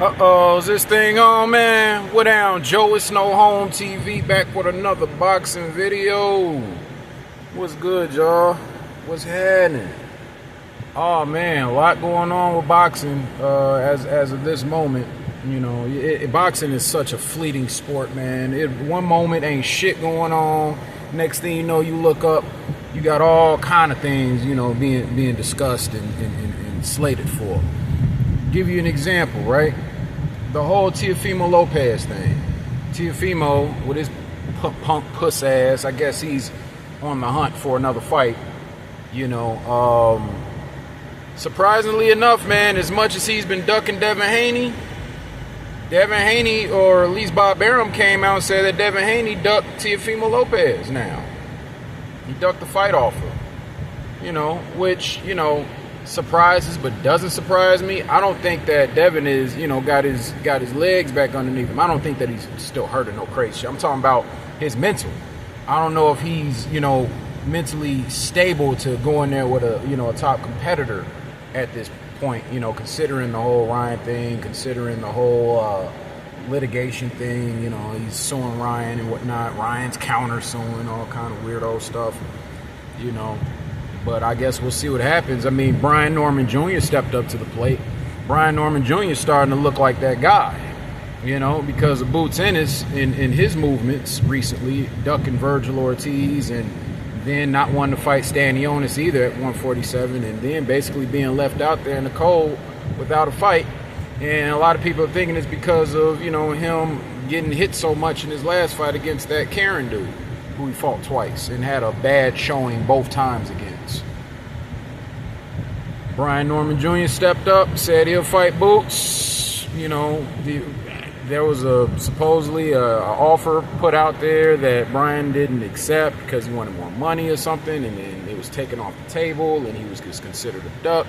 Uh-oh, is this thing on, man? What down, Joe? It's No Home TV back with another boxing video. What's good, y'all? What's happening? Oh, man, a lot going on with boxing as of this moment. You know, boxing is such a fleeting sport, man. One moment ain't shit going on. Next thing you know, you look up, you got all kind of things, you know, being discussed and slated for. Give you an example, right? The whole Teofimo Lopez thing. Teofimo, with his punk puss ass, I guess he's on the hunt for another fight. You know, surprisingly enough, man, as much as he's been ducking Devin Haney, or at least Bob Arum came out and said that Devin Haney ducked Teofimo Lopez now. He ducked the fight offer. You know, which, you know, surprises but doesn't surprise me. I don't think that Devin is, you know, got his legs back underneath him. I don't think that he's still hurt or no crazy shit. I'm talking about his mental. I don't know if he's, you know, mentally stable to go in there with a, you know, a top competitor at this point, you know, considering the whole Ryan thing, considering the whole litigation thing, you know, he's suing Ryan and whatnot. Ryan's counter suing, all kind of weirdo stuff, you know. But I guess we'll see what happens. I mean, Brian Norman Jr. stepped up to the plate. Brian Norman Jr. is starting to look like that guy, you know, because of Boots Ennis in his movements recently, ducking Virgil Ortiz and then not wanting to fight Stanionis either at 147, and then basically being left out there in the cold without a fight. And a lot of people are thinking it's because of, you know, him getting hit so much in his last fight against that Karen dude, who he fought twice and had a bad showing both times against. Brian Norman Jr. stepped up, said he'll fight Boots. You know, there was supposedly a offer put out there that Brian didn't accept because he wanted more money or something, and then it was taken off the table, and he was just considered a duck.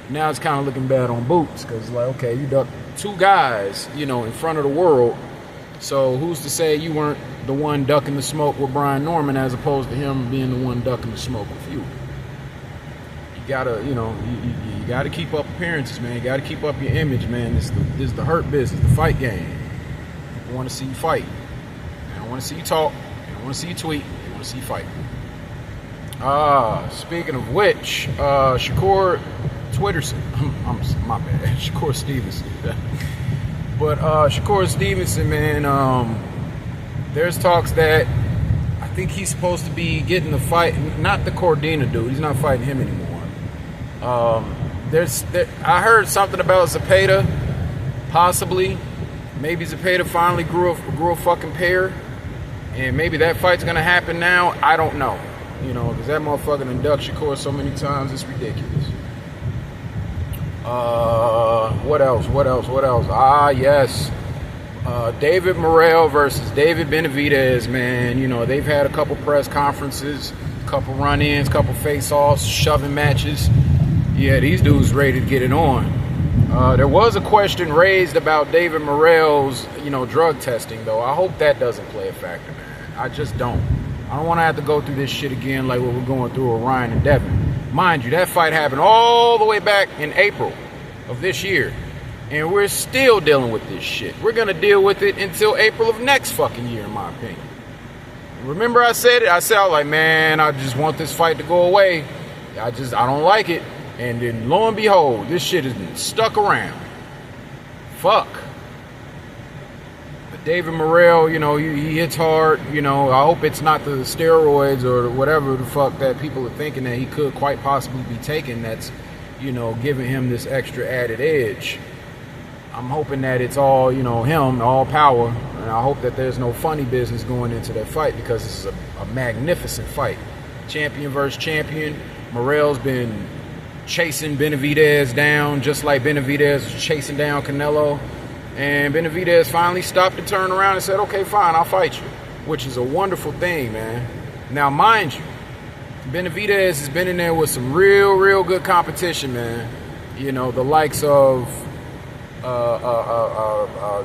Now it's kind of looking bad on Boots because, like, okay, you ducked two guys, you know, in front of the world. So who's to say you weren't the one ducking the smoke with Brian Norman as opposed to him being the one ducking the smoke with you? You gotta, you know, you gotta keep up appearances, man. You gotta keep up your image, man. This is the hurt business, the fight game. People want to see you fight. They don't want to see you talk. They don't want to see you tweet. They want to see you fight. Speaking of which, Shakur Twitterson, my bad, Shakur Stevenson. But Shakur Stevenson, man, there's talks that I think he's supposed to be getting the fight, not the Cordina dude. He's not fighting him anymore. I heard something about Zepeda, possibly. Maybe Zepeda finally grew a fucking pair, and maybe that fight's gonna happen now. I don't know, you know, because that motherfucker done ducked Shakur so many times, it's ridiculous. What else? Yes. David Morrell versus David Benavidez, man. You know, they've had a couple press conferences, a couple run-ins, couple face-offs, shoving matches. Yeah, these dudes ready to get it on. There was a question raised about David Morrell's, you know, drug testing, though. I hope that doesn't play a factor, man. I just don't. I don't want to have to go through this shit again like what we're going through with Ryan and Devin. Mind you, that fight happened all the way back in April of this year. And we're still dealing with this shit. We're going to deal with it until April of next fucking year, in my opinion. Remember I said it? I was like, man, I just want this fight to go away. I don't like it. And then lo and behold, this shit has been stuck around. Fuck. But David Morrell, you know, he hits hard. You know, I hope it's not the steroids or whatever the fuck that people are thinking that he could quite possibly be taking that's, you know, giving him this extra added edge. I'm hoping that it's all, you know, him, all power. And I hope that there's no funny business going into that fight because this is a magnificent fight. Champion versus champion. Morrell's been chasing Benavidez down just like Benavidez was chasing down Canelo. And Benavidez finally stopped and turned around and said, okay, fine, I'll fight you. Which is a wonderful thing, man. Now, mind you, Benavidez has been in there with some real good competition, man. You know, the likes of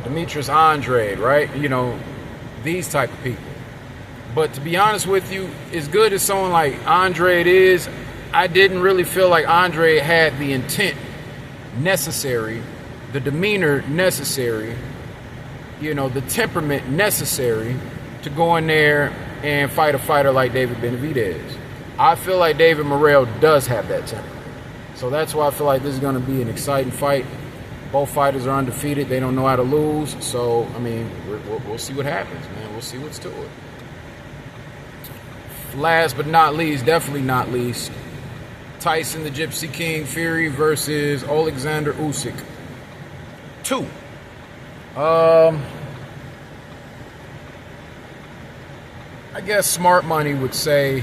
Demetrius Andrade, right? You know, these type of people. But to be honest with you, as good as someone like Andrade is, I didn't really feel like Andrade had the intent necessary the demeanor necessary, the temperament necessary to go in there and fight a fighter like David Benavidez. I feel like David Morrell does have that temperament. So that's why I feel like this is going to be an exciting fight. Both fighters are undefeated. They don't know how to lose. So, I mean, we'll see what happens, man. We'll see what's to it. Last but not least, definitely not least, Tyson the Gypsy King Fury versus Alexander Usyk 2. I guess smart money would say,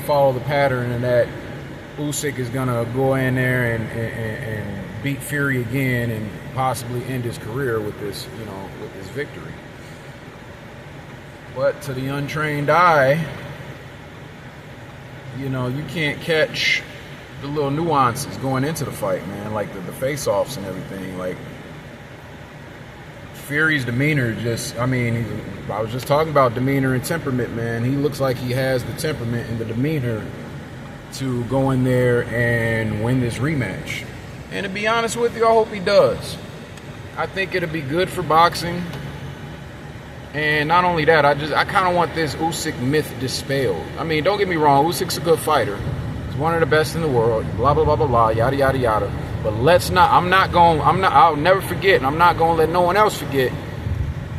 follow the pattern, and that Usyk is gonna go in there and beat Fury again and possibly end his career with this, with this victory. But to the untrained eye, you can't catch the little nuances going into the fight, man. Like the face-offs and everything. Like Fury's demeanor I was just talking about demeanor and temperament, man. He looks like he has the temperament and the demeanor to go in there and win this rematch. And to be honest with you, I hope he does. I think it'll be good for boxing. And not only that, I kind of want this Usyk myth dispelled. I mean, don't get me wrong, Usyk's a good fighter. He's one of the best in the world, blah, blah, blah, blah, blah, yada, yada, yada. But I'll never forget, and I'm not going to let no one else forget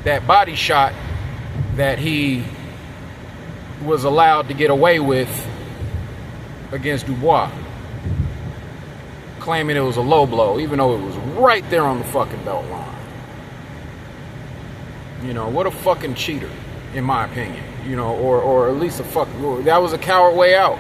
that body shot that he was allowed to get away with against Dubois, claiming it was a low blow, even though it was right there on the fucking belt line. What a fucking cheater, in my opinion. Or at least that was a coward way out.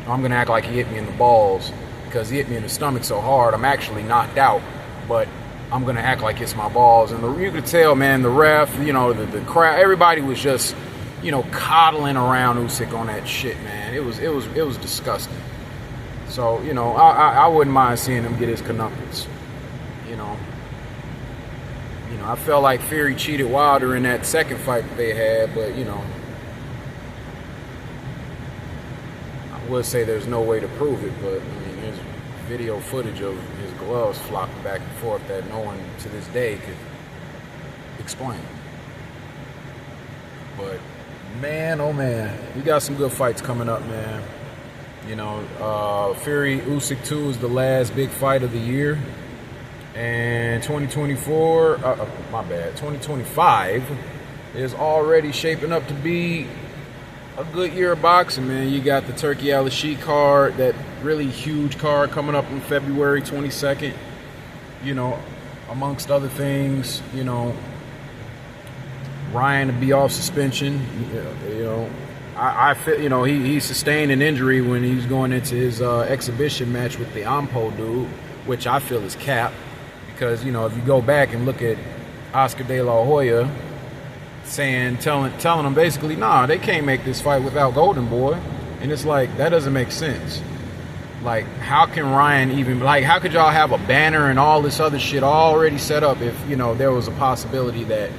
I'm gonna act like he hit me in the balls because he hit me in the stomach so hard I'm actually knocked out, but I'm gonna act like it's my balls. And you could tell, man, the ref, the crowd, everybody was just, coddling around Usyk on that shit, man. It was disgusting. So, I wouldn't mind seeing him get his comeuppance. I felt like Fury cheated Wilder in that second fight that they had, but, I would say there's no way to prove it, but, there's video footage of his gloves flopping back and forth that no one to this day could explain. But, man, oh man, we got some good fights coming up, man. Fury Usyk 2 is the last big fight of the year. And 2025 is already shaping up to be a good year of boxing, man. You got the Turki Al-Sheikh card, that really huge card coming up on February 22nd. Amongst other things, Ryan to be off suspension. I feel, he sustained an injury when he was going into his exhibition match with the Ampo dude, which I feel is cap. Because, if you go back and look at Oscar De La Hoya telling them basically, nah, they can't make this fight without Golden Boy. And it's like, that doesn't make sense. Like, how can Ryan even, how could y'all have a banner and all this other shit already set up if, there was a possibility that,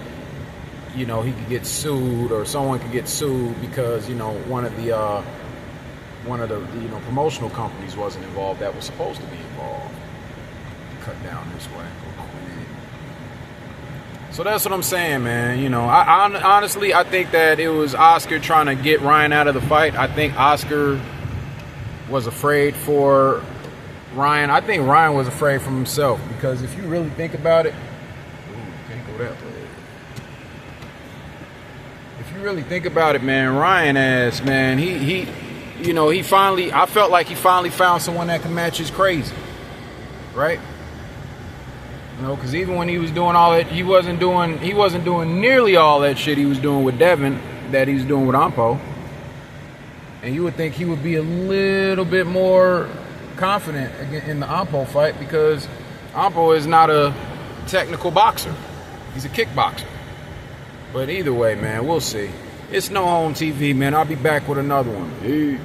he could get sued or someone could get sued because, one of the promotional companies wasn't involved that was supposed to be involved. Cut down this way. So that's what I'm saying, man. I honestly, I think that it was Oscar trying to get Ryan out of the fight. I think Oscar was afraid for Ryan. I think Ryan was afraid for himself, because if you really think about it, can't go that way. If you really think about it, man, Ryan ass, man, he finally, I felt like he finally found someone that can match his crazy, right? Because even when he was doing all that, he wasn't doing nearly all that shit he was doing with Devin that he's doing with Ampo. And you would think he would be a little bit more confident in the Ampo fight, because Ampo is not a technical boxer. He's a kickboxer. But either way, man, we'll see. It's No Home TV, man. I'll be back with another one. Peace.